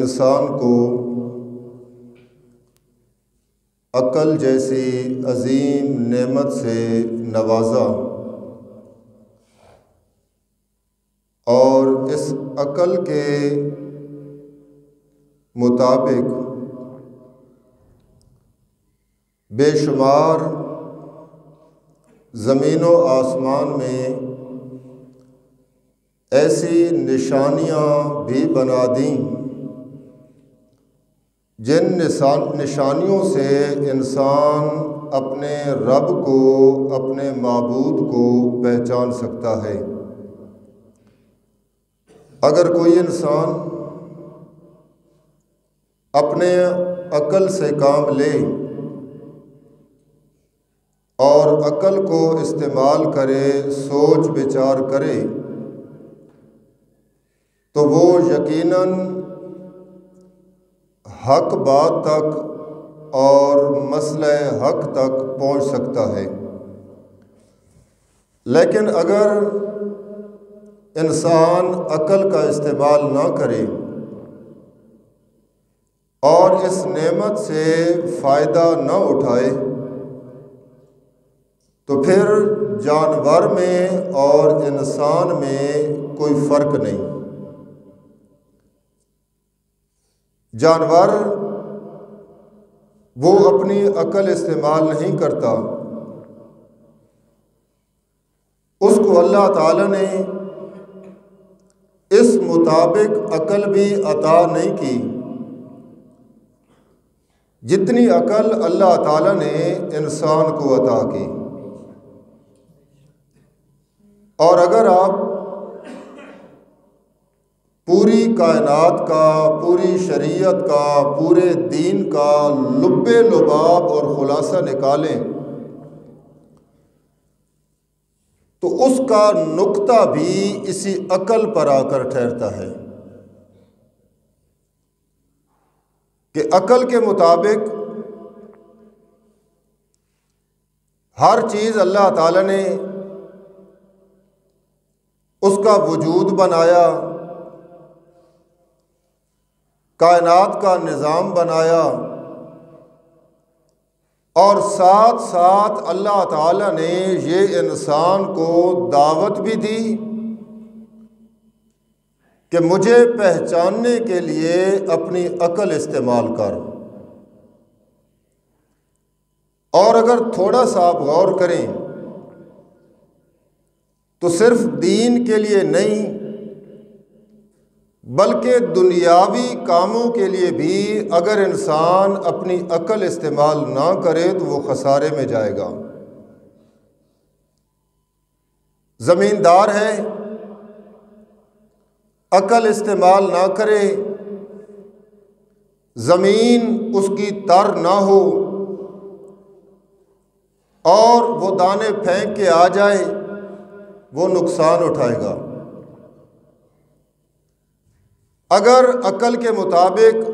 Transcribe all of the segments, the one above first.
انسان کو عقل جیسی عظیم نعمت سے نوازا اور اس عقل کے مطابق بے شمار زمین و آسمان میں ایسی نشانیاں بھی بنا دیں جن نشانیوں سے انسان اپنے رب کو، اپنے معبود کو پہچان سکتا ہے۔ اگر کوئی انسان اپنے عقل سے کام لے اور عقل کو استعمال کرے، سوچ بچار کرے، تو وہ یقیناً حق بات تک اور مسئلہ حق تک پہنچ سکتا ہے۔ لیکن اگر انسان عقل کا استعمال نہ کرے اور اس نعمت سے فائدہ نہ اٹھائے تو پھر جانور میں اور انسان میں کوئی فرق نہیں۔ جانور وہ اپنی عقل استعمال نہیں کرتا، اس کو اللہ تعالیٰ نے اس مطابق عقل بھی عطا نہیں کی جتنی عقل اللہ تعالیٰ نے انسان کو عطا کی۔ اور اگر آپ پوری کائنات کا، پوری شریعت کا، پورے دین کا لب لباب اور خلاصہ نکالیں تو اس کا نقطہ بھی اسی عقل پر آ کر ٹھہرتا ہے کہ عقل کے مطابق ہر چیز اللہ تعالیٰ نے اس کا وجود بنایا، کائنات کا نظام بنایا، اور ساتھ ساتھ اللہ تعالیٰ نے یہ انسان کو دعوت بھی دی کہ مجھے پہچاننے کے لیے اپنی عقل استعمال کر۔ اور اگر تھوڑا سا آپ غور کریں تو صرف دین کے لیے نہیں بلکہ دنیاوی کاموں کے لیے بھی اگر انسان اپنی عقل استعمال نہ کرے تو وہ خسارے میں جائے گا۔ زمیندار ہے، عقل استعمال نہ کرے، زمین اس کی تر نہ ہو اور وہ دانے پھینک کے آ جائے، وہ نقصان اٹھائے گا۔ اگر عقل کے مطابق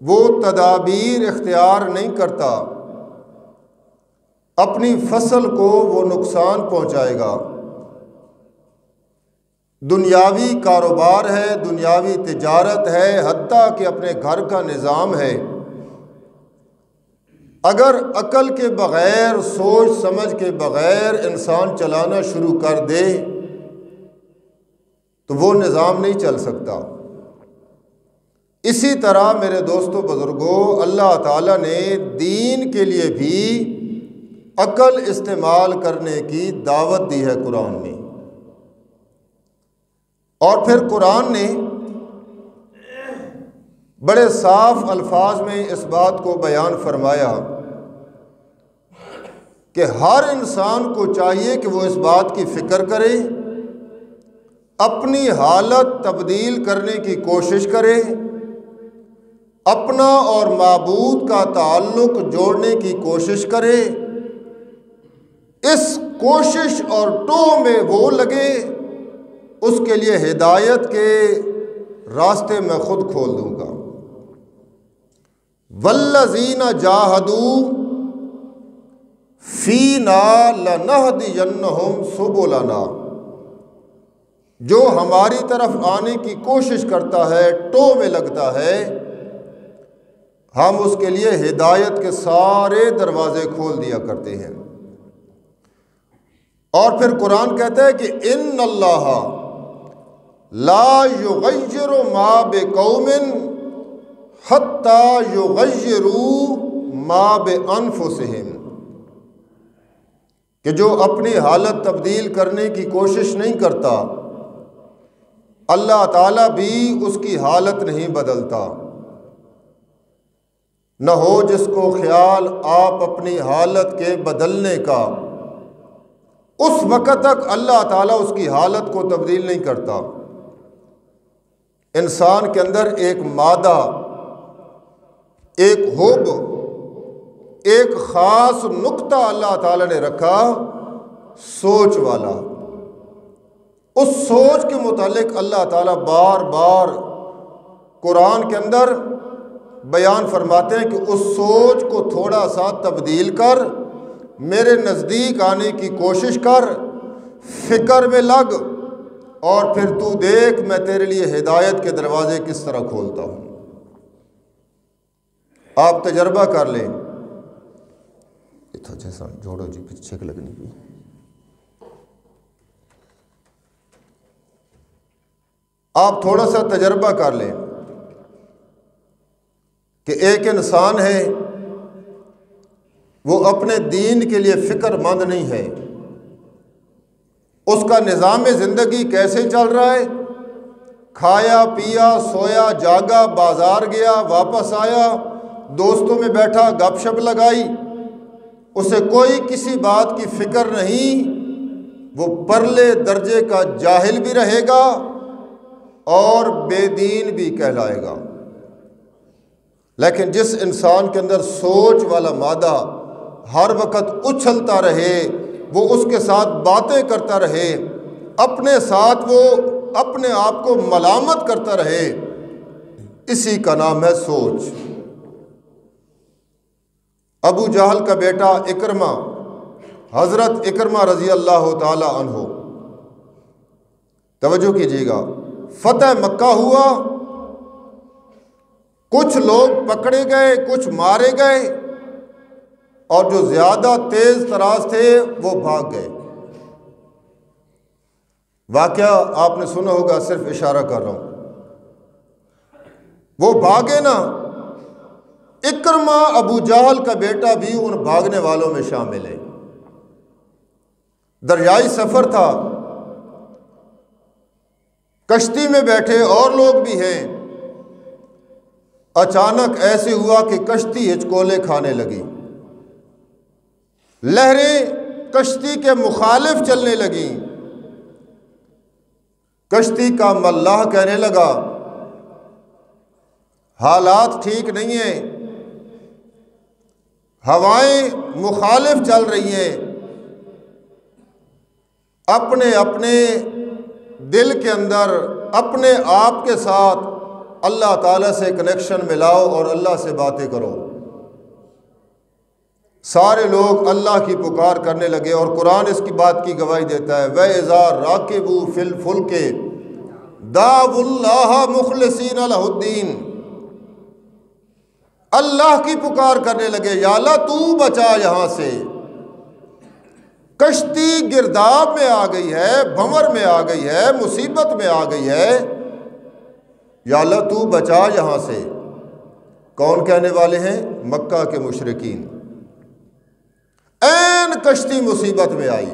وہ تدابیر اختیار نہیں کرتا، اپنی فصل کو وہ نقصان پہنچائے گا۔ دنیاوی کاروبار ہے، دنیاوی تجارت ہے، حتیٰ کہ اپنے گھر کا نظام ہے، اگر عقل کے بغیر، سوچ سمجھ کے بغیر انسان چلانا شروع کر دے تو وہ نظام نہیں چل سکتا۔ اسی طرح میرے دوستو بزرگوں، اللہ تعالیٰ نے دین کے لیے بھی عقل استعمال کرنے کی دعوت دی ہے قرآن میں۔ اور پھر قرآن نے بڑے صاف الفاظ میں اس بات کو بیان فرمایا کہ ہر انسان کو چاہیے کہ وہ اس بات کی فکر کرے، اپنی حالت تبدیل کرنے کی کوشش کرے، اپنا اور معبود کا تعلق جوڑنے کی کوشش کرے، اس کوشش اور ٹو میں وہ لگے، اس کے لیے ہدایت کے راستے میں خود کھول دوں گا۔ والذین جاہدوا فینا لنہدینہم سبلنا، جو ہماری طرف آنے کی کوشش کرتا ہے، ٹو میں لگتا ہے، ہم اس کے لیے ہدایت کے سارے دروازے کھول دیا کرتے ہیں۔ اور پھر قرآن کہتا ہے کہ ان اللہ لا یغیر ما بقوم حتی یغیروا ما بانفسہم، کہ جو اپنی حالت تبدیل کرنے کی کوشش نہیں کرتا، اللہ تعالیٰ بھی اس کی حالت نہیں بدلتا۔ نہ ہو جس کو خیال آپ اپنی حالت کے بدلنے کا، اس وقت تک اللہ تعالیٰ اس کی حالت کو تبدیل نہیں کرتا۔ انسان کے اندر ایک مادہ، ایک حب، ایک خاص نقطہ اللہ تعالیٰ نے رکھا، سوچ والا۔ اس سوچ کے متعلق اللہ تعالیٰ بار بار قرآن کے اندر بیان فرماتے ہیں کہ اس سوچ کو تھوڑا سا تبدیل کر، میرے نزدیک آنے کی کوشش کر، فکر میں لگ، اور پھر تو دیکھ میں تیرے لیے ہدایت کے دروازے کس طرح کھولتا ہوں۔ آپ تجربہ کر لیں، جیسا جوڑو جی پیچھے کے لگنی بھی، آپ تھوڑا سا تجربہ کر لیں کہ ایک انسان ہے، وہ اپنے دین کے لیے فکر مند نہیں ہے، اس کا نظام زندگی کیسے چل رہا ہے؟ کھایا پیا سویا جاگا، بازار گیا واپس آیا، دوستوں میں بیٹھا گپ شپ لگائی، اسے کوئی کسی بات کی فکر نہیں، وہ پرلے درجے کا جاہل بھی رہے گا اور بے دین بھی کہلائے گا۔ لیکن جس انسان کے اندر سوچ والا مادہ ہر وقت اچھلتا رہے، وہ اس کے ساتھ باتیں کرتا رہے، اپنے ساتھ وہ اپنے آپ کو ملامت کرتا رہے، اسی کا نام ہے سوچ۔ ابو جہل کا بیٹا اکرمہ، حضرت اکرمہ رضی اللہ تعالی عنہ، توجہ کیجیے گا، فتح مکہ ہوا، کچھ لوگ پکڑے گئے، کچھ مارے گئے، اور جو زیادہ تیز تراز تھے وہ بھاگ گئے۔ واقعہ آپ نے سنا ہوگا، صرف اشارہ کر رہا ہوں۔ وہ بھاگے نا، اکرمہ ابو جہل کا بیٹا بھی ان بھاگنے والوں میں شامل ہے۔ دریائی سفر تھا، کشتی میں بیٹھے اور لوگ بھی ہیں، اچانک ایسے ہوا کہ کشتی ہچکولے کھانے لگی، لہریں کشتی کے مخالف چلنے لگیں۔ کشتی کا ملاح کہنے لگا حالات ٹھیک نہیں ہیں، ہوائیں مخالف چل رہی ہیں، اپنے اپنے دل کے اندر اپنے آپ کے ساتھ اللہ تعالیٰ سے کنیکشن ملاؤ اور اللہ سے باتیں کرو۔ سارے لوگ اللہ کی پکار کرنے لگے، اور قرآن اس کی بات کی گواہی دیتا ہے، وَإِذَا رَاكِبُوا فِي الْفُلْكِ دَعَوُا اللَّهَ مُخْلِصِينَ لَهُ الدِّينَ، اللہ کی پکار کرنے لگے، یا اللہ تو بچا یہاں سے، کشتی گرداب میں آ گئی ہے، بھنور میں آ گئی ہے، مصیبت میں آ گئی ہے، یا اللہ تو بچا یہاں سے۔ کون کہنے والے ہیں؟ مکہ کے مشرکین۔ این کشتی مصیبت میں آئی،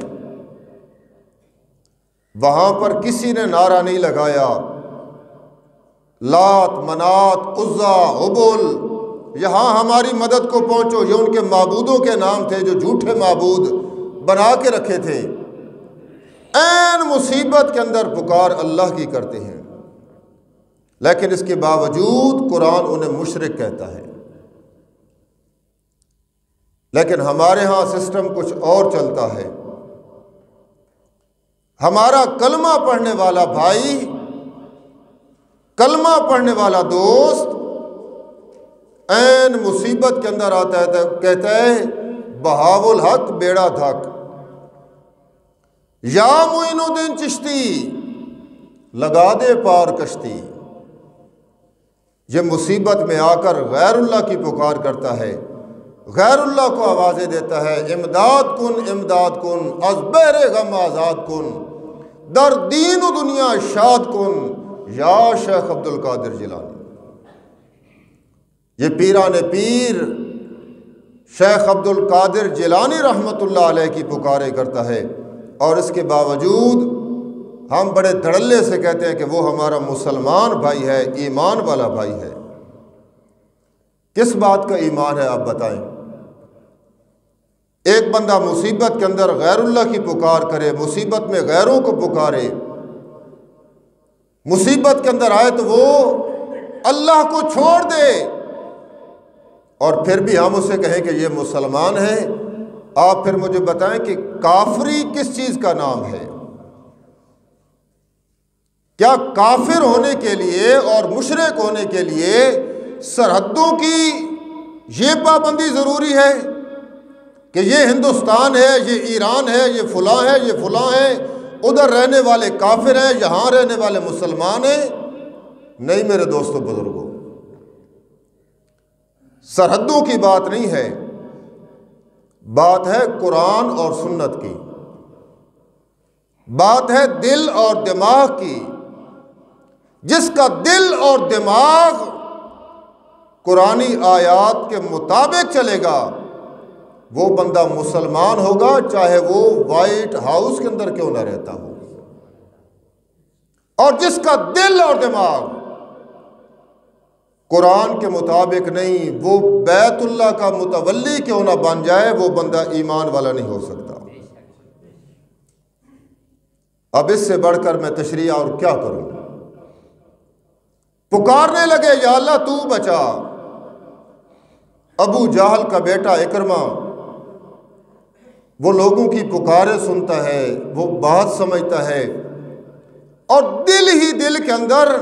وہاں پر کسی نے نعرہ نہیں لگایا لات منات عزا ہبل یہاں ہماری مدد کو پہنچو، یہ ان کے معبودوں کے نام تھے جو جھوٹے معبود بنا کے رکھے تھے۔ این مصیبت کے اندر پکار اللہ کی کرتے ہیں، لیکن اس کے باوجود قرآن انہیں مشرک کہتا ہے۔ لیکن ہمارے ہاں سسٹم کچھ اور چلتا ہے۔ ہمارا کلمہ پڑھنے والا بھائی، کلمہ پڑھنے والا دوست این مصیبت کے اندر آتا ہے، کہتا ہے بہاو الحق بیڑا دھک، یا معین الدین چشتی لگا دے پار کشتی، یہ مصیبت میں آ کر غیر اللہ کی پکار کرتا ہے، غیر اللہ کو آوازیں دیتا ہے، امداد کن از بحر غم آزاد کن، در دین و دنیا شاد کن یا شیخ عبد القادر جیلانی۔ یہ پیران پیر شیخ عبد القادر جیلانی رحمۃ اللہ علیہ کی پکارے کرتا ہے، اور اس کے باوجود ہم بڑے دھڑلے سے کہتے ہیں کہ وہ ہمارا مسلمان بھائی ہے، ایمان والا بھائی ہے۔ کس بات کا ایمان ہے آپ بتائیں؟ ایک بندہ مصیبت کے اندر غیر اللہ کی پکار کرے، مصیبت میں غیروں کو پکارے، مصیبت کے اندر آئے تو وہ اللہ کو چھوڑ دے، اور پھر بھی ہم اسے کہیں کہ یہ مسلمان ہے۔ آپ پھر مجھے بتائیں کہ کافری کس چیز کا نام ہے؟ کیا کافر ہونے کے لیے اور مشرک ہونے کے لیے سرحدوں کی یہ پابندی ضروری ہے کہ یہ ہندوستان ہے، یہ ایران ہے، یہ فلاں ہے، یہ فلاں ہے، ادھر رہنے والے کافر ہیں، یہاں رہنے والے مسلمان ہیں؟ نہیں میرے دوستوں بزرگوں، سرحدوں کی بات نہیں ہے، بات ہے قرآن اور سنت کی، بات ہے دل اور دماغ کی۔ جس کا دل اور دماغ قرآنی آیات کے مطابق چلے گا وہ بندہ مسلمان ہوگا، چاہے وہ وائٹ ہاؤس کے اندر کیوں نہ رہتا ہو۔ اور جس کا دل اور دماغ قرآن کے مطابق نہیں، وہ بیت اللہ کا متولی کیوں نہ بن جائے، وہ بندہ ایمان والا نہیں ہو سکتا۔ اب اس سے بڑھ کر میں تشریح اور کیا کروں؟ پکارنے لگے یا اللہ تو بچا۔ ابو جہل کا بیٹا اکرمہ وہ لوگوں کی پکاریں سنتا ہے، وہ بات سمجھتا ہے، اور دل ہی دل کے اندر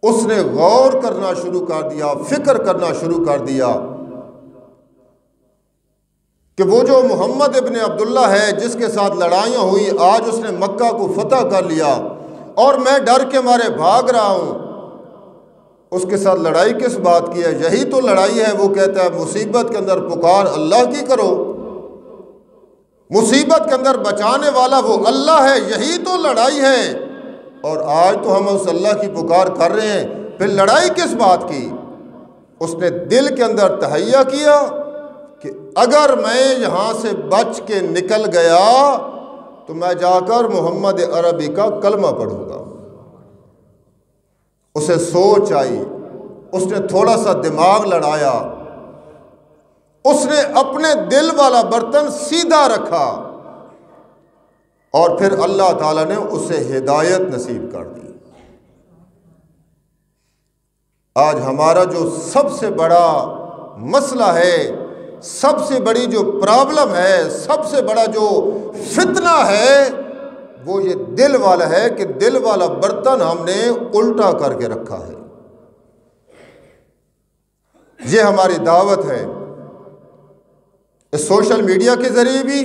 اس نے غور کرنا شروع کر دیا، فکر کرنا شروع کر دیا کہ وہ جو محمد ابن عبداللہ ہے جس کے ساتھ لڑائیاں ہوئی، آج اس نے مکہ کو فتح کر لیا اور میں ڈر کے مارے بھاگ رہا ہوں، اس کے ساتھ لڑائی کس بات کی ہے؟ یہی تو لڑائی ہے۔ وہ کہتا ہے مصیبت کے اندر پکار اللہ کی کرو، مصیبت کے اندر بچانے والا وہ اللہ ہے، یہی تو لڑائی ہے۔ اور آج تو ہم اس اللہ کی پکار کر رہے ہیں، پھر لڑائی کس بات کی؟ اس نے دل کے اندر تہیہ کیا کہ اگر میں یہاں سے بچ کے نکل گیا تو میں جا کر محمد عربی کا کلمہ پڑھوں گا۔ اسے سوچ آئی، اس نے تھوڑا سا دماغ لڑایا، اس نے اپنے دل والا برتن سیدھا رکھا، اور پھر اللہ تعالیٰ نے اسے ہدایت نصیب کر دی۔ آج ہمارا جو سب سے بڑا مسئلہ ہے، سب سے بڑی جو پرابلم ہے، سب سے بڑا جو فتنہ ہے، وہ یہ دل والا ہے کہ دل والا برتن ہم نے الٹا کر کے رکھا ہے۔ یہ ہماری دعوت ہے، اس سوشل میڈیا کے ذریعے بھی،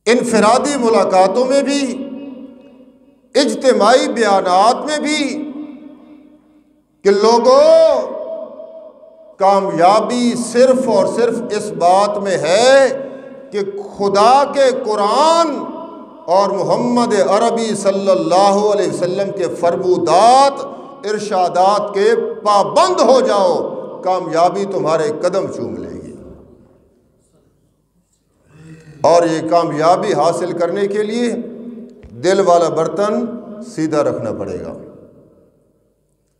انفرادی ملاقاتوں میں بھی، اجتماعی بیانات میں بھی، کہ لوگوں کامیابی صرف اور صرف اس بات میں ہے کہ خدا کے قرآن اور محمد عربی صلی اللہ علیہ وسلم کے فرمودات، ارشادات کے پابند ہو جاؤ، کامیابی تمہارے قدم چوم لے گی۔ اور یہ کامیابی حاصل کرنے کے لیے دل والا برتن سیدھا رکھنا پڑے گا۔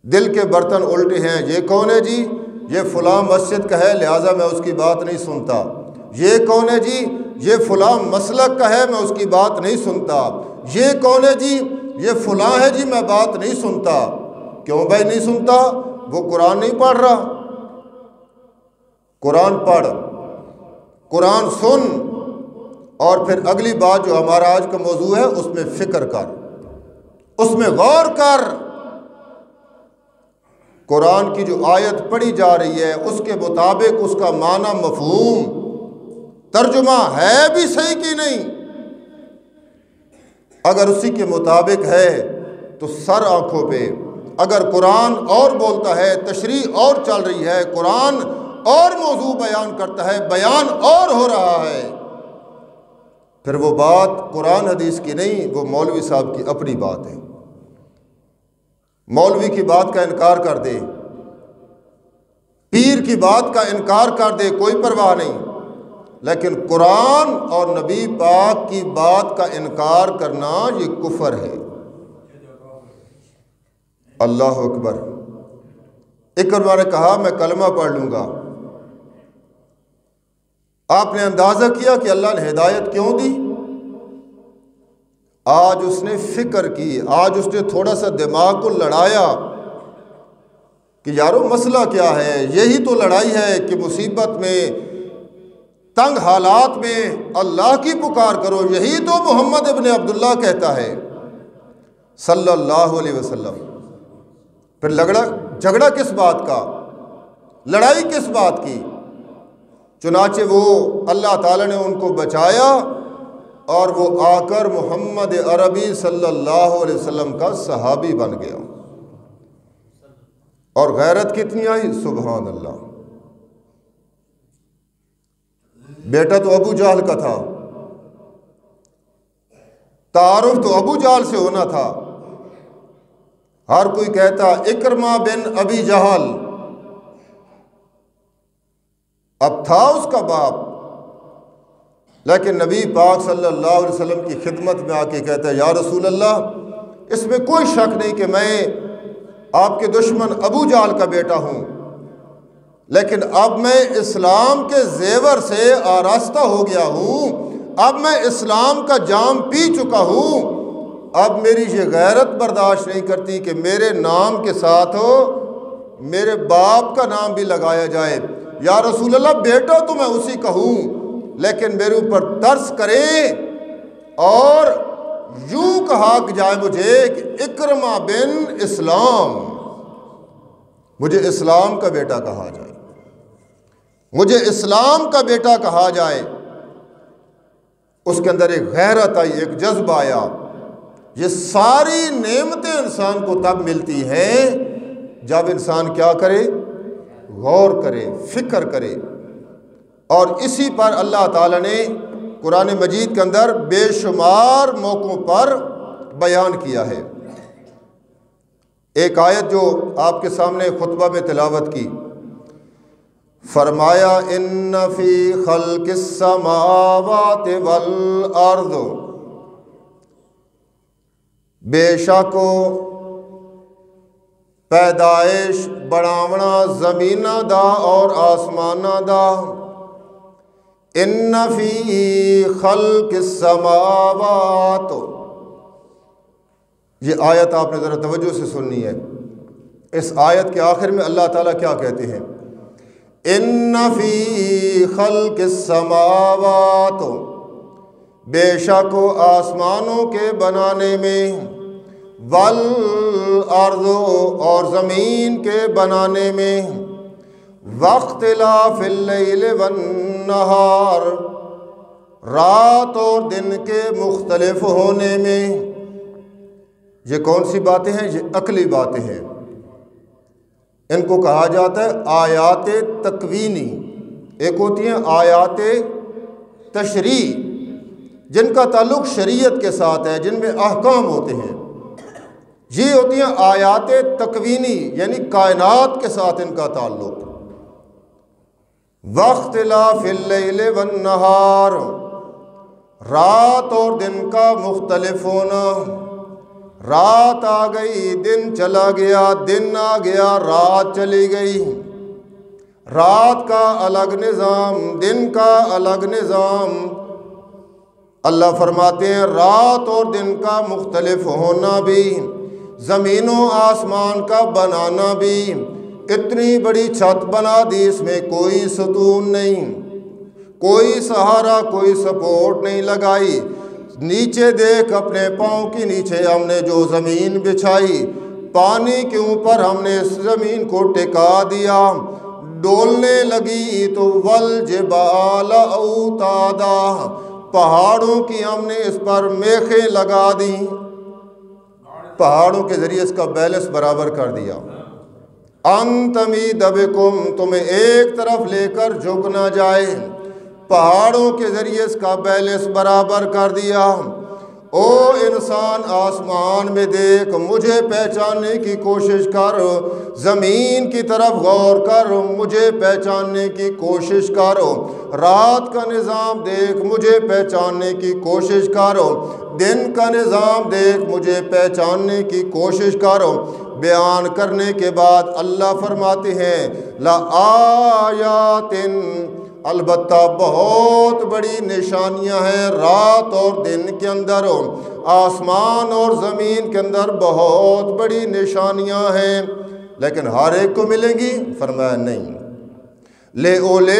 دل کے برتن الٹے ہیں، یہ کون ہے جی؟ یہ فلاں مسجد کا ہے لہٰذا میں اس کی بات نہیں سنتا۔ یہ کون ہے جی؟ یہ فلاں مسلک کا ہے میں اس کی بات نہیں سنتا۔ یہ کون ہے جی؟ یہ فلاں ہے جی میں بات نہیں سنتا۔ کیوں بھائی نہیں سنتا؟ وہ قرآن نہیں پڑھ رہا۔ قرآن پڑھ، قرآن سن، اور پھر اگلی بات جو ہمارا آج کا موضوع ہے اس میں فکر کر، اس میں غور کر۔ قرآن کی جو آیت پڑھی جا رہی ہے اس کے مطابق اس کا معنی، مفہوم، ترجمہ ہے بھی صحیح کی نہیں؟ اگر اسی کے مطابق ہے تو سر آنکھوں پہ، اگر قرآن اور بولتا ہے، تشریح اور چل رہی ہے، قرآن اور موضوع بیان کرتا ہے، بیان اور ہو رہا ہے، پھر وہ بات قرآن حدیث کی نہیں، وہ مولوی صاحب کی اپنی بات ہے۔ مولوی کی بات کا انکار کر دے، پیر کی بات کا انکار کر دے، کوئی پرواہ نہیں، لیکن قرآن اور نبی پاک کی بات کا انکار کرنا یہ کفر ہے۔ اللہ اکبر۔ اکرمہ نے کہا میں کلمہ پڑھ لوں گا۔ آپ نے اندازہ کیا کہ اللہ نے ہدایت کیوں دی؟ آج اس نے فکر کی، آج اس نے تھوڑا سا دماغ کو لڑایا کہ یارو مسئلہ کیا ہے۔ یہی تو لڑائی ہے کہ مصیبت میں، تنگ حالات میں اللہ کی پکار کرو، یہی تو محمد ابن عبداللہ کہتا ہے صلی اللہ علیہ وسلم۔ پھر جھگڑا کس بات کا، لڑائی کس بات کی؟ چنانچہ وہ اللہ تعالیٰ نے ان کو بچایا اور وہ آ کر محمد عربی صلی اللہ علیہ وسلم کا صحابی بن گیا۔ اور غیرت کتنی آئی، سبحان اللہ۔ بیٹا تو ابو جہل کا تھا، تعارف تو ابو جہل سے ہونا تھا۔ ہر کوئی کہتا اکرمہ بن ابی جہل، اب تھا اس کا باپ، لیکن نبی پاک صلی اللہ علیہ وسلم کی خدمت میں آ کے کہتا ہے یا رسول اللہ، اس میں کوئی شک نہیں کہ میں آپ کے دشمن ابو جہل کا بیٹا ہوں، لیکن اب میں اسلام کے زیور سے آراستہ ہو گیا ہوں، اب میں اسلام کا جام پی چکا ہوں، اب میری یہ غیرت برداشت نہیں کرتی کہ میرے نام کے ساتھ میرے باپ کا نام بھی لگایا جائے۔ یا رسول اللہ بیٹا تو میں اسی کا ہوں، لیکن میرے اوپر ترس کریں اور یوں کہا کہ جائے مجھے کہ اکرمہ بن اسلام، مجھے اسلام کا بیٹا کہا جائے، مجھے اسلام کا بیٹا کہا جائے۔ اس کے اندر ایک غیرت آئی، ایک جذبہ آیا۔ یہ ساری نعمتیں انسان کو تب ملتی ہیں جب انسان کیا کرے، غور کرے، فکر کرے۔ اور اسی پر اللہ تعالیٰ نے قرآن مجید کے اندر بے شمار موقعوں پر بیان کیا ہے۔ ایک آیت جو آپ کے سامنے خطبہ میں تلاوت کی، فرمایا ان فی خلق السماوات والارض، بے شک پیدائش بڑھاونا زمینہ دا اور آسمانہ دا، ان فی خلق السماوات، یہ آیت آپ نے ذرا توجہ سے سننی ہے۔ اس آیت کے آخر میں اللہ تعالیٰ کیا کہتے ہیں، ان فی خلق السماوات، بے شک آسمانوں کے بنانے میں، والارض اور زمین کے بنانے میں، واختلاف اللیل والنہار، رات اور دن کے مختلف ہونے میں۔ یہ کون سی باتیں ہیں؟ یہ عقلی باتیں ہیں، ان کو کہا جاتا ہے آیات تکوینی۔ ایک ہوتی ہیں آیات تشریع، جن کا تعلق شریعت کے ساتھ ہے، جن میں احکام ہوتے ہیں۔ یہ ہوتی ہیں آیات تکوینی، یعنی کائنات کے ساتھ ان کا تعلق۔ واختلاف اللیل والنہار، رات اور دن کا مختلف ہونا، رات آ گئی دن چلا گیا، دن آ گیا رات چلی گئی، رات کا الگ نظام، دن کا الگ نظام۔ اللہ فرماتے ہیں رات اور دن کا مختلف ہونا بھی، زمین و آسمان کا بنانا بھی، اتنی بڑی چھت بنا دی، اس میں کوئی ستون نہیں، کوئی سہارا، کوئی سپورٹ نہیں لگائی۔ نیچے دیکھ اپنے پاؤں کی نیچے ہم نے جو زمین بچھائی، پانی کے اوپر ہم نے اس زمین کو ٹکا دیا، ڈولنے لگی تو والجبال اوتادا، پہاڑوں کی ہم نے اس پر میخیں لگا دیں، پہاڑوں کے ذریعے اس کا بیلنس برابر کر دیا۔ ان تمید بکم، تمہیں ایک طرف لے کر جھک نہ جائے، پہاڑوں کے ذریعے اس کا بیلنس برابر کر دیا۔ او انسان آسمان میں دیکھ، مجھے پہچاننے کی کوشش کر، زمین کی طرف غور کر، مجھے پہچاننے کی کوشش کرو، رات کا نظام دیکھ، مجھے پہچاننے کی کوشش کرو، دن کا نظام دیکھ، مجھے پہچاننے کی کوشش کرو۔ بیان کرنے کے بعد اللہ فرماتے ہیں لآیات، البتہ بہت بڑی نشانیاں ہیں رات اور دن کے اندر، آسمان اور زمین کے اندر بہت بڑی نشانیاں ہیں، لیکن ہر ایک کو ملیں گی؟ فرمایا نہیں۔ لِأُولِي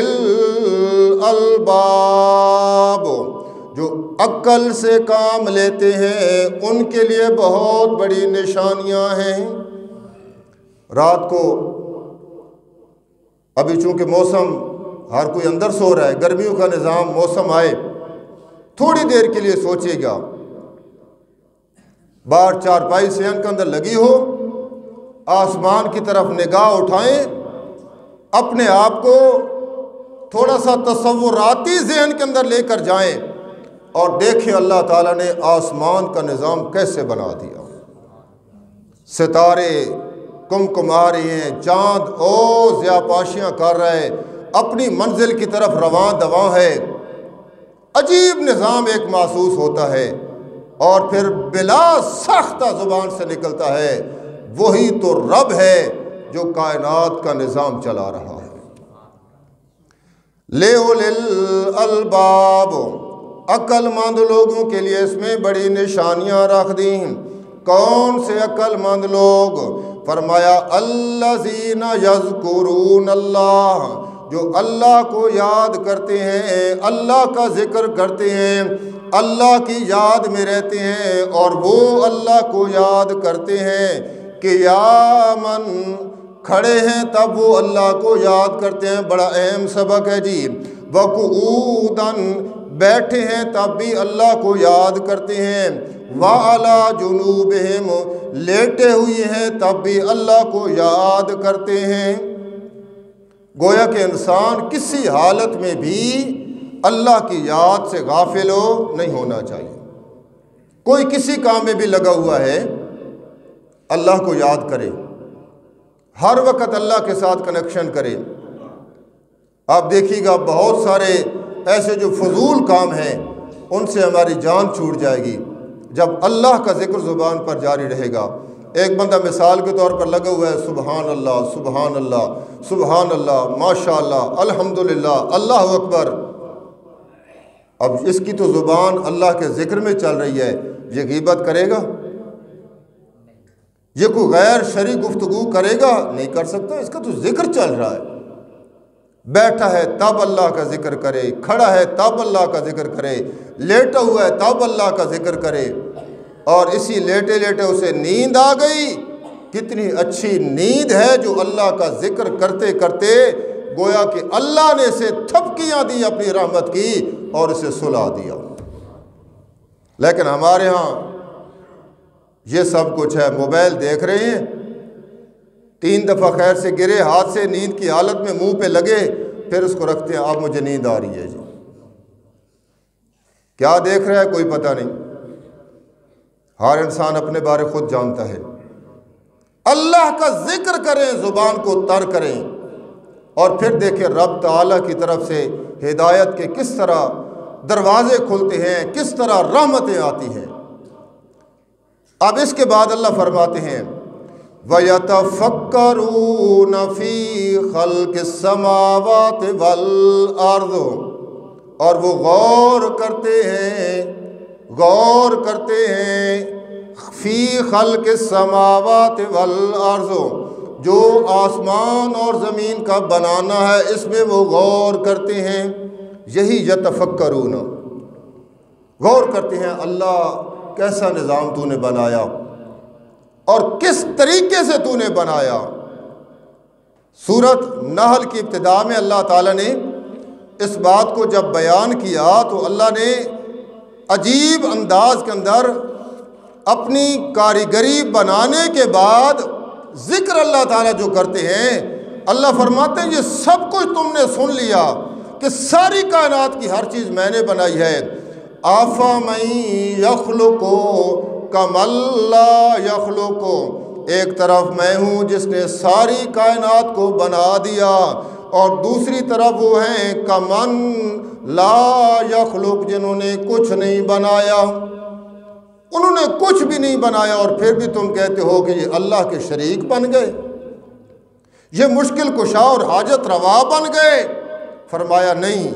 الْأَلْبَابِ، جو عقل سے کام لیتے ہیں ان کے لیے بہت بڑی نشانیاں ہیں۔ رات کو ابھی چونکہ موسم ہر کوئی اندر سو رہا ہے، گرمیوں کا نظام، موسم آئے تھوڑی دیر کے لیے سوچے گا، باہر چارپائی صحن کے اندر لگی ہو، آسمان کی طرف نگاہ اٹھائیں، اپنے آپ کو تھوڑا سا تصوراتی ذہن کے اندر لے کر جائیں اور دیکھیں اللہ تعالیٰ نے آسمان کا نظام کیسے بنا دیا۔ ستارے کمکما رہے ہیں، چاند او ضیاءپاشیاں کر رہے، اپنی منزل کی طرف رواں دواں ہے، عجیب نظام ایک محسوس ہوتا ہے، اور پھر بلا ساختہ زبان سے نکلتا ہے وہی تو رب ہے جو کائنات کا نظام چلا رہا ہے۔ لِأُولِي الْأَلْبَابِ، عقل مند لوگوں کے لیے اس میں بڑی نشانیاں رکھ دیں۔ کون سے عقل مند لوگ؟ فرمایا الذین یذکرون اللہ، جو اللہ کو یاد کرتے ہیں، اللہ کا ذکر کرتے ہیں، اللہ کی یاد میں رہتے ہیں، اور وہ اللہ کو یاد کرتے ہیں قیاماً، کھڑے ہیں تب وہ اللہ کو یاد کرتے ہیں، بڑا اہم سبق ہے جی۔ وقعوداً، بیٹھے ہیں تب بھی اللہ کو یاد کرتے ہیں، وَعَلَىٰ جُنُوبِهِمْ، لیٹے ہوئے ہیں تب بھی اللہ کو یاد کرتے ہیں۔ گویا کہ انسان کسی حالت میں بھی اللہ کی یاد سے غافل نہیں ہونا چاہیے۔ کوئی کسی کام میں بھی لگا ہوا ہے، اللہ کو یاد کرے، ہر وقت اللہ کے ساتھ کنیکشن کرے۔ آپ دیکھیے گا بہت سارے ایسے جو فضول کام ہیں ان سے ہماری جان چھوٹ جائے گی جب اللہ کا ذکر زبان پر جاری رہے گا۔ ایک بندہ مثال کے طور پر لگا ہوا ہے سبحان اللہ سبحان اللہ سبحان اللہ ماشاءاللہ الحمدللہ اللہ اکبر، اب اس کی تو زبان اللہ کے ذکر میں چل رہی ہے، یہ غیبت کرے گا؟ یہ کوئی غیر شرعی گفتگو کرے گا؟ نہیں کر سکتا، اس کا تو ذکر چل رہا ہے۔ بیٹھا ہے تب اللہ کا ذکر کرے، کھڑا ہے تب اللہ کا ذکر کرے، لیٹا ہوا ہے تب اللہ کا ذکر کرے، اور اسی لیٹے لیٹے اسے نیند آ گئی۔ کتنی اچھی نیند ہے جو اللہ کا ذکر کرتے کرتے گویا کہ اللہ نے اسے تھپکیاں دی اپنی رحمت کی اور اسے سلا دیا۔ لیکن ہمارے ہاں یہ سب کچھ ہے، موبائل دیکھ رہے ہیں، 3 دفعہ خیر سے گرے، ہاتھ سے نیند کی حالت میں منہ پہ لگے، پھر اس کو رکھتے ہیں اب مجھے نیند آ رہی ہے جی۔ کیا دیکھ رہا ہے کوئی پتہ نہیں، ہر انسان اپنے بارے خود جانتا ہے۔ اللہ کا ذکر کریں، زبان کو تر کریں، اور پھر دیکھیں رب تعالیٰ کی طرف سے ہدایت کے کس طرح دروازے کھلتے ہیں، کس طرح رحمتیں آتی ہیں۔ اب اس کے بعد اللہ فرماتے ہیں وَيَتَفَكَّرُونَ فِي خَلْقِ السَّمَاوَاتِ وَالْأَرْضِ، اور وہ غور کرتے ہیں فی خلق السماوات والارض، جو آسمان اور زمین کا بنانا ہے اس میں وہ غور کرتے ہیں۔ یہی یتفکرون، غور کرتے ہیں اللہ کیسا نظام تو نے بنایا اور کس طریقے سے تو نے بنایا۔ سورۃ نحل کی ابتدا میں اللہ تعالیٰ نے اس بات کو جب بیان کیا تو اللہ نے عجیب انداز کے اندر اپنی کاریگری بنانے کے بعد ذکر اللہ تعالیٰ جو کرتے ہیں، اللہ فرماتے ہیں یہ سب کچھ تم نے سن لیا کہ ساری کائنات کی ہر چیز میں نے بنائی ہے۔ أَفَمَن يَخْلُقُ كَمَن لَّا يَخْلُقُ، ایک طرف میں ہوں جس نے ساری کائنات کو بنا دیا، اور دوسری طرف وہ ہیں کمن لا یخلق، جنہوں نے کچھ نہیں بنایا، انہوں نے کچھ بھی نہیں بنایا، اور پھر بھی تم کہتے ہو کہ یہ اللہ کے شریک بن گئے، یہ مشکل کشا اور حاجت روا بن گئے۔ فرمایا نہیں،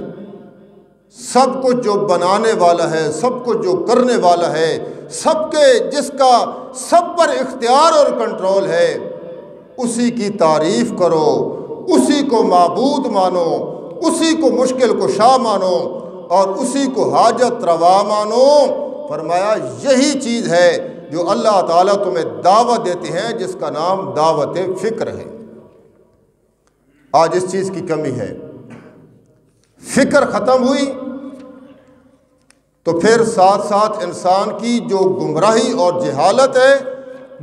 سب کچھ جو بنانے والا ہے، سب کچھ جو کرنے والا ہے، سب کے جس کا سب پر اختیار اور کنٹرول ہے، اسی کی تعریف کرو، اسی کو معبود مانو، اسی کو مشکل کشا مانو، اور اسی کو حاجت روا مانو۔ فرمایا یہی چیز ہے جو اللہ تعالیٰ تمہیں دعوت دیتے ہیں، جس کا نام دعوت فکر ہے۔ آج اس چیز کی کمی ہے، فکر ختم ہوئی تو پھر ساتھ ساتھ انسان کی جو گمراہی اور جہالت ہے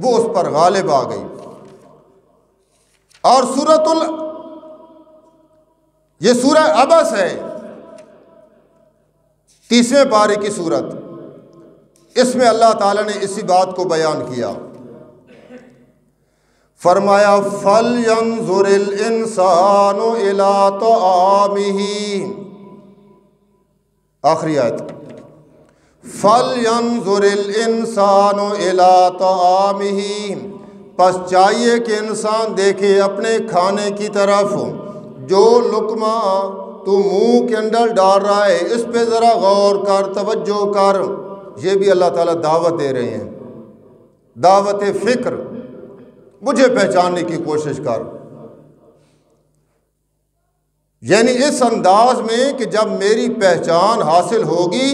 وہ اس پر غالب آ گئی۔ اور یہ سورہ عبس ہے، 30ویں پارے کی سورت، اس میں اللہ تعالیٰ نے اسی بات کو بیان کیا۔ فرمایا فَلْيَنظُرِ الْإِنسَانُ إِلَىٰ طَعَامِهِ، آخری آیت، فَلْيَنظُرِ الْإِنسَانُ إِلَىٰ طَعَامِهِ، پس چاہیے کہ انسان دیکھے اپنے کھانے کی طرف، جو لقمہ تو منہ کے اندر ڈال رہا ہے اس پہ ذرا غور کر، توجہ کر۔ یہ بھی اللہ تعالیٰ دعوت دے رہے ہیں، دعوت فکر، مجھے پہچاننے کی کوشش کر، یعنی اس انداز میں کہ جب میری پہچان حاصل ہوگی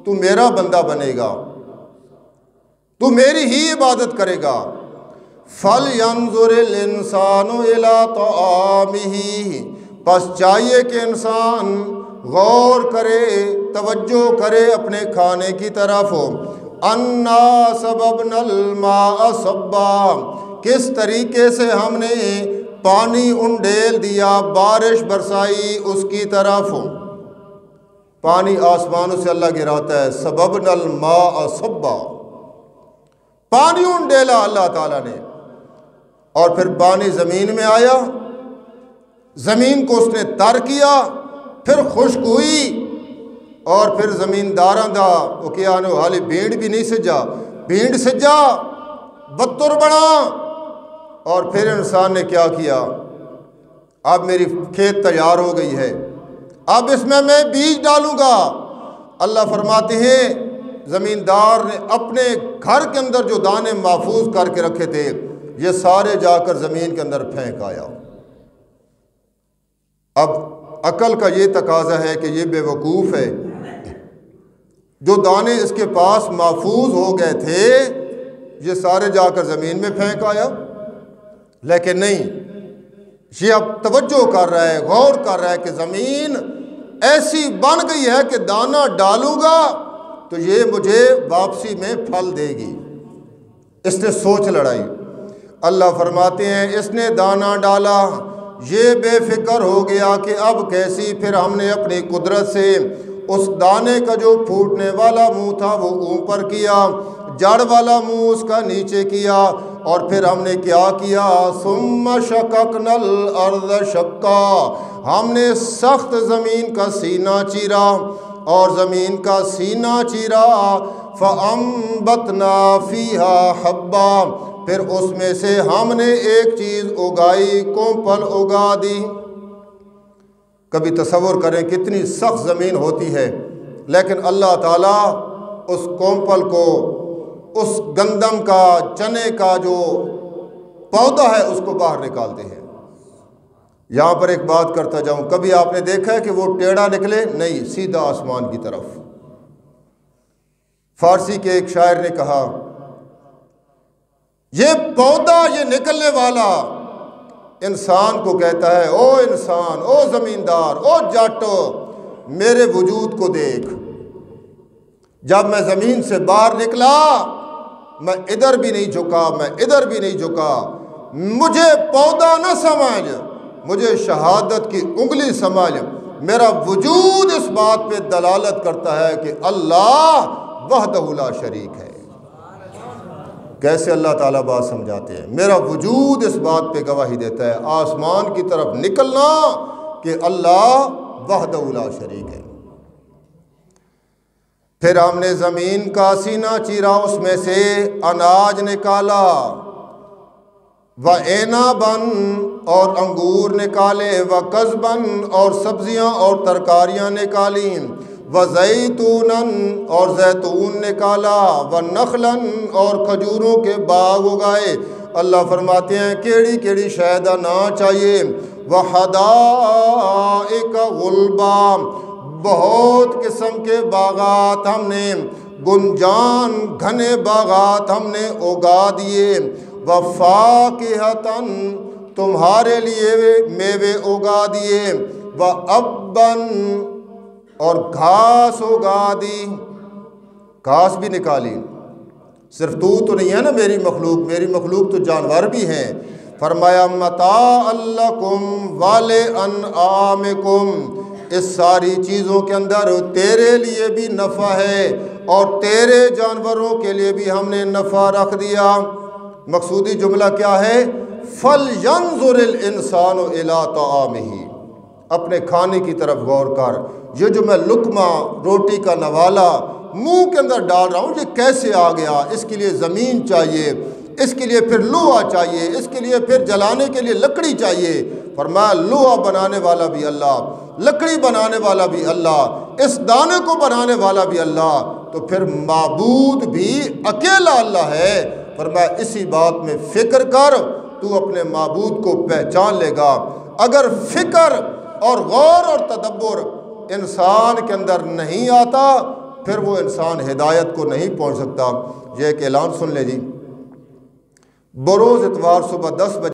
تو میرا بندہ بنے گا، تو میری ہی عبادت کرے گا۔ فَلْيَنظُرِ الْإِنسَانُ إِلَىٰ طَعَامِهِ، پس چاہیے کہ انسان غور کرے، توجہ کرے اپنے کھانے کی طرف۔ أَنَّا صَبَبْنَا الْمَاءَ صَبًّا، کس طریقے سے ہم نے پانی انڈیل دیا، بارش برسائی اس کی طرف۔ پانی آسمانوں سے اللہ گراتا ہے، سببنا الماء صبا، پانی انڈیلا اللہ تعالیٰ نے، اور پھر پانی زمین میں آیا، زمین کو اس نے تر کیا، پھر خشک ہوئی، اور پھر زمینداراں دا وہ کیا نو حالی بھیڑ بھی نہیں سجا، بھیڑ سجا بدتر بنا، اور پھر انسان نے کیا کیا، اب میری کھیت تیار ہو گئی ہے، اب اس میں بیج ڈالوں گا۔ اللہ فرماتے ہیں زمیندار نے اپنے گھر کے اندر جو دانے محفوظ کر کے رکھے تھے یہ سارے جا کر زمین کے اندر پھینک آیا۔ اب عقل کا یہ تقاضا ہے کہ یہ بے وقوف ہے، جو دانے اس کے پاس محفوظ ہو گئے تھے یہ سارے جا کر زمین میں پھینک آیا، لیکن نہیں، یہ اب توجہ کر رہا ہے، غور کر رہا ہے کہ زمین ایسی بن گئی ہے کہ دانہ ڈالوں گا تو یہ مجھے واپسی میں پھل دے گی۔ اس نے سوچ لڑائی۔ اللہ فرماتے ہیں اس نے دانہ ڈالا، یہ بے فکر ہو گیا کہ اب کیسی، پھر ہم نے اپنی قدرت سے اس دانے کا جو پھوٹنے والا منہ تھا وہ اوپر کیا، جڑ والا منہ اس کا نیچے کیا، اور پھر ہم نے کیا کیا، ثم شققنا الارض شقا، ہم نے سخت زمین کا سینہ چیرا، اور زمین کا سینہ چیرا، فانبتنا فیہا حبا، پھر اس میں سے ہم نے ایک چیز اگائی، کومپل اگا دی۔ کبھی تصور کریں کتنی سخت زمین ہوتی ہے، لیکن اللہ تعالیٰ اس کومپل کو، اس گندم کا، چنے کا جو پودا ہے اس کو باہر نکالتے ہیں۔ یہاں پر ایک بات کرتا جاؤں، کبھی آپ نے دیکھا ہے کہ وہ ٹیڑھا نکلے؟ نہیں، سیدھا آسمان کی طرف۔ فارسی کے ایک شاعر نے کہا، یہ پودا، یہ نکلنے والا انسان کو کہتا ہے، او انسان، او زمیندار، او جٹ، میرے وجود کو دیکھ، جب میں زمین سے باہر نکلا میں ادھر بھی نہیں جھکا، میں ادھر بھی نہیں جھکا، مجھے پودا نہ سمجھ، مجھے شہادت کی انگلی سمجھ، میرا وجود اس بات پہ دلالت کرتا ہے کہ اللہ وحدہ لا شریک ہے۔ کیسے اللہ تعالیٰ بات سمجھاتے ہیں؟ میرا وجود اس بات پہ گواہی دیتا ہے، آسمان کی طرف نکلنا کہ اللہ وحدہ لا شریک ہے۔ پھر ہم نے زمین کا سینہ چیرا، اس میں سے اناج نکالا، وَعِنَبًا اور انگور نکالے، وَقَضْبًا اور سبزیاں اور ترکاریاں نکالیں، وَزَيْتُونًا اور زیتون نکالا، وَنَخْلًا اور کھجوروں کے باغ اگائے۔ اللہ فرماتے ہیں کیڑی کیڑی شہدہ نہ چاہیے، وَحَدَائِقَ غُلْبًا بہت قسم کے باغات ہم نے، گنجان گھنے باغات ہم نے اگا دیے، وَفَاكِهَةً تمہارے لیے میوے اگا دیے، وَأَبًّا اور گھاس اگا دی، گھاس بھی نکالی۔ صرف تو نہیں ہے نا میری مخلوق تو جانور بھی ہیں۔ فرمایا متاع لکم ولانعامکم، اس ساری چیزوں کے اندر تیرے لیے بھی نفع ہے اور تیرے جانوروں کے لیے بھی ہم نے نفع رکھ دیا۔ مقصودی جملہ کیا ہے؟ فَلْيَنظُرِ الْإِنسَانُ إِلَىٰ طَعَامِهِ، اپنے کھانے کی طرف غور کر، یہ جو میں لقمہ روٹی کا نوالا منہ کے اندر ڈال رہا ہوں یہ کیسے آ گیا؟ اس کے لیے زمین چاہیے، اس کے لیے پھر لوہا چاہیے، اس کے لیے پھر جلانے کے لیے لکڑی چاہیے۔ فرمایا لوہا بنانے والا بھی اللہ، لکڑی بنانے والا بھی اللہ، اس دانے کو بنانے والا بھی اللہ، تو پھر معبود بھی اکیلا اللہ ہے۔ فرمایا اسی بات میں فکر کر، تو اپنے معبود کو پہچان لے گا۔ اگر فکر اور غور اور تدبر انسان کے اندر نہیں آتا پھر وہ انسان ہدایت کو نہیں پہنچ سکتا۔ یہ ایک اعلان سن لے جی، بروز اتوار صبح 10 بجے